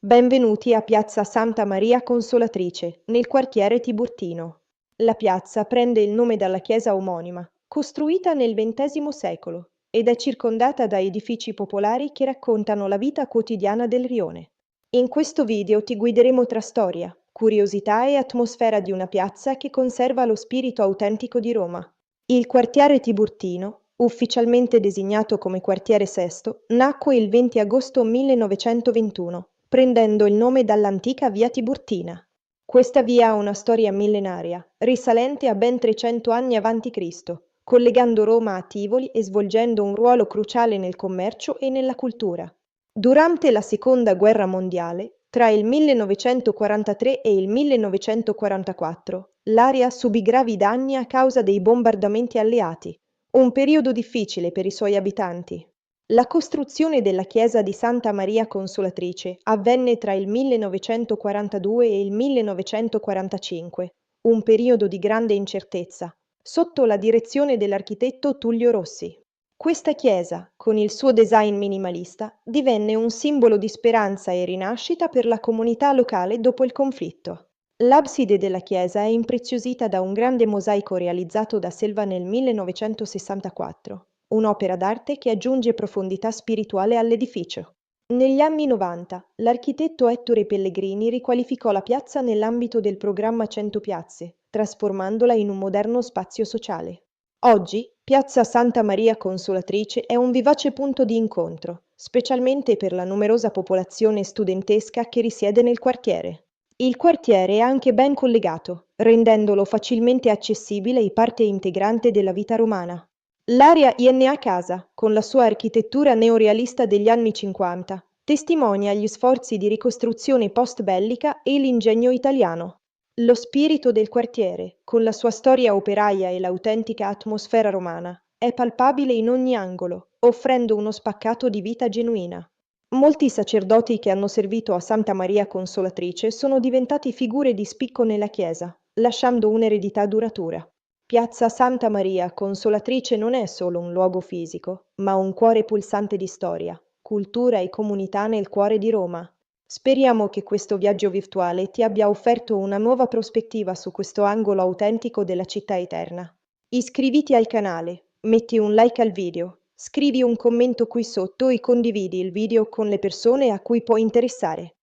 Benvenuti a Piazza Santa Maria Consolatrice, nel quartiere Tiburtino. La piazza prende il nome dalla chiesa omonima, costruita nel XX secolo, ed è circondata da edifici popolari che raccontano la vita quotidiana del rione. In questo video ti guideremo tra storia, curiosità e atmosfera di una piazza che conserva lo spirito autentico di Roma. Il quartiere Tiburtino, ufficialmente designato come quartiere Sesto, nacque il 20 agosto 1921, prendendo il nome dall'antica via Tiburtina. Questa via ha una storia millenaria, risalente a ben 300 anni a.C., collegando Roma a Tivoli e svolgendo un ruolo cruciale nel commercio e nella cultura. Durante la Seconda Guerra Mondiale, tra il 1943 e il 1944, l'area subì gravi danni a causa dei bombardamenti alleati, un periodo difficile per i suoi abitanti. La costruzione della chiesa di Santa Maria Consolatrice avvenne tra il 1942 e il 1945, un periodo di grande incertezza, sotto la direzione dell'architetto Tullio Rossi. Questa chiesa, con il suo design minimalista, divenne un simbolo di speranza e rinascita per la comunità locale dopo il conflitto. L'abside della chiesa è impreziosita da un grande mosaico realizzato da Selva nel 1964, un'opera d'arte che aggiunge profondità spirituale all'edificio. Negli anni 90, l'architetto Ettore Pellegrini riqualificò la piazza nell'ambito del programma 100 Piazze, trasformandola in un moderno spazio sociale. Oggi, Piazza Santa Maria Consolatrice è un vivace punto di incontro, specialmente per la numerosa popolazione studentesca che risiede nel quartiere. Il quartiere è anche ben collegato, rendendolo facilmente accessibile e parte integrante della vita romana. L'area INA Casa, con la sua architettura neorealista degli anni 50, testimonia gli sforzi di ricostruzione post-bellica e l'ingegno italiano. Lo spirito del quartiere, con la sua storia operaia e l'autentica atmosfera romana, è palpabile in ogni angolo, offrendo uno spaccato di vita genuina. Molti sacerdoti che hanno servito a Santa Maria Consolatrice sono diventati figure di spicco nella Chiesa, lasciando un'eredità duratura. Piazza Santa Maria Consolatrice non è solo un luogo fisico, ma un cuore pulsante di storia, cultura e comunità nel cuore di Roma. Speriamo che questo viaggio virtuale ti abbia offerto una nuova prospettiva su questo angolo autentico della città eterna. Iscriviti al canale, metti un like al video, scrivi un commento qui sotto e condividi il video con le persone a cui può interessare.